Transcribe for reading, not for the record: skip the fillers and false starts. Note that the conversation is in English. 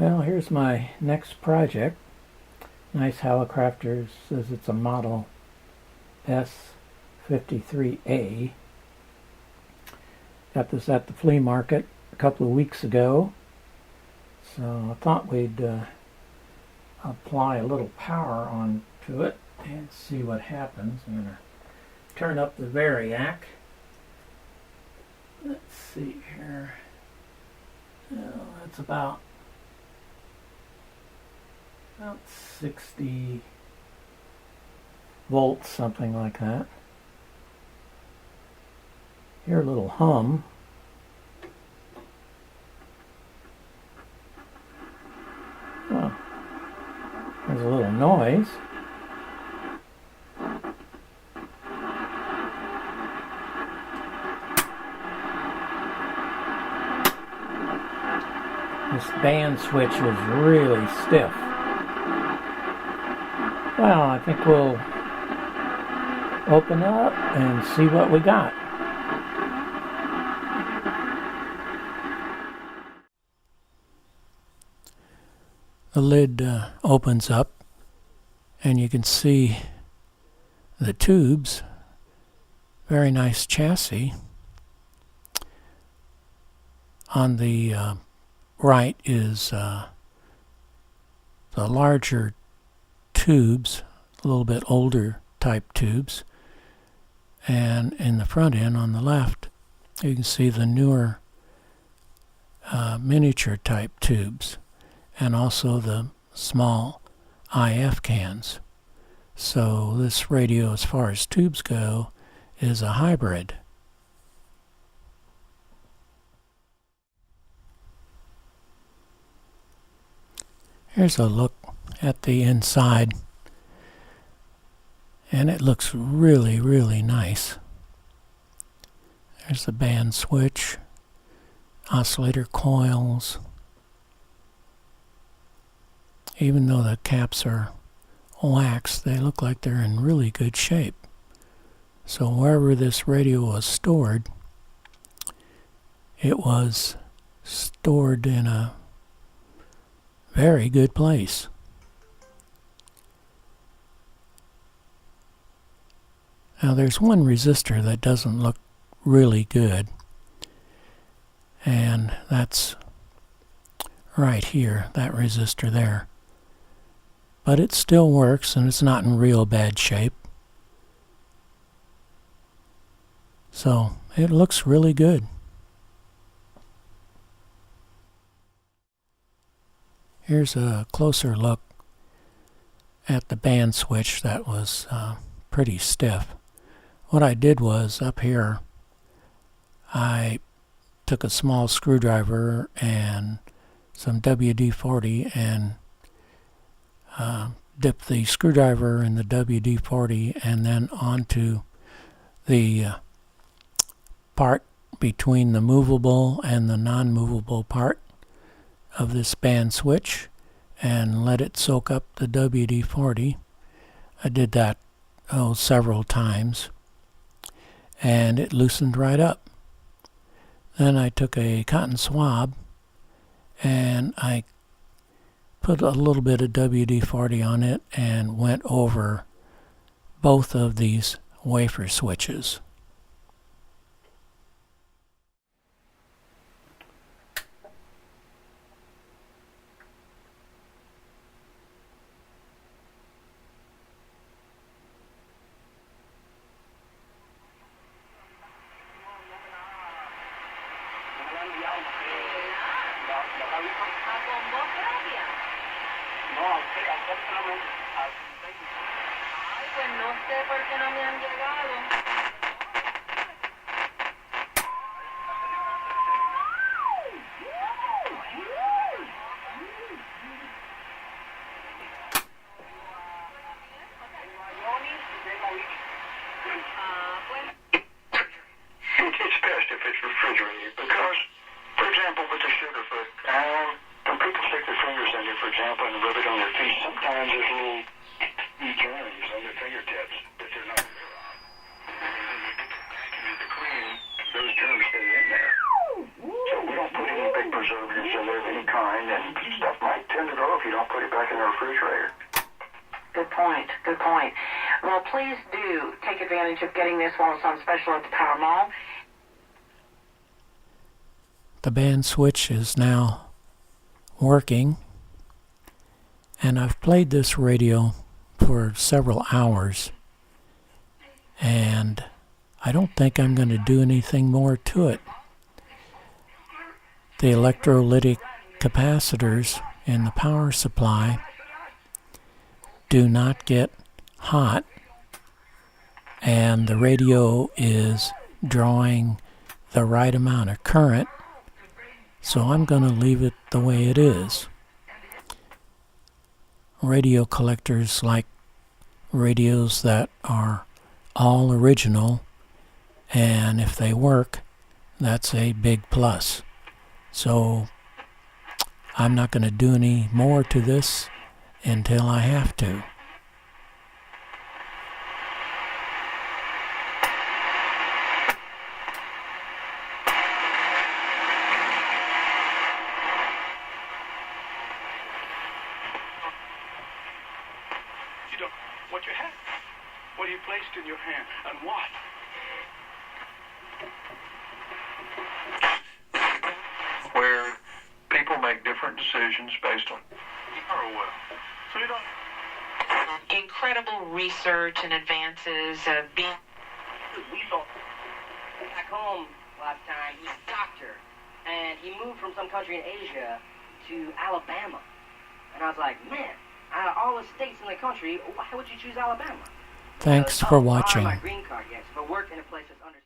Well, here's my next project. Nice Hallicrafters says it's a Model S 53A. Got this at the flea market a couple of weeks ago. So I thought we'd apply a little power onto it and see what happens. I'm going to turn up the variac. Let's see here. Oh, that's about 60 volts, something like that. Hear a little hum. Oh, there's a little noise. This band switch was really stiff. Well, I think we'll open up and see what we got. The lid opens up and you can see the tubes. Very nice chassis. On the right is the larger tubes, a little bit older type tubes, and in the front end on the left you can see the newer miniature type tubes, and also the small IF cans. So this radio, as far as tubes go, is a hybrid. Here's a look at the inside, and it looks really, really nice. There's the band switch, oscillator coils. Even though the caps are wax, they look like they're in really good shape. So wherever this radio was stored, it was stored in a very good place. Now there's one resistor that doesn't look really good, and that's right here, that resistor there. But it still works, and it's not in real bad shape. So it looks really good. Here's a closer look at the band switch that was pretty stiff. What I did was, up here, I took a small screwdriver and some WD-40 and dipped the screwdriver in the WD-40 and then onto the part between the movable and the non-movable part of this band switch, and let it soak up the WD-40. I did that several times, and it loosened right up. Then I took a cotton swab and I put a little bit of WD-40 on it and went over both of these wafer switches. Pues no sé por qué no me han llegado. It's best if it's refrigerated because, for example, with the sugar foot, when people stick their fingers in it, for example, and rub it on their feet, sometimes there's little germs on their fingertips that they're not aware of. And then you get the vacuum and the clean, those germs stay in there. So we don't put any big preservatives in there of any kind and stuff like point. Well, please do take advantage of getting this while it's on special at the Power Mall. The band switch is now working, and I've played this radio for several hours, and I don't think I'm going to do anything more to it. The electrolytic capacitors in the power supply do not get hot, and the radio is drawing the right amount of current, so I'm going to leave it the way it is. Radio collectors like radios that are all original, and if they work, that's a big plus. So I'm not going to do any more to this until I have to. What you have? What you placed in your hand, and why? Where people make different decisions based on so you don't. Incredible research and advances being... We saw back home last time, he's a doctor, and he moved from some country in Asia to Alabama. And I was like, man, out of all the states in the country, why would you choose Alabama? Thanks for watching. I don't have my green card yet, so if I work in a place that's under...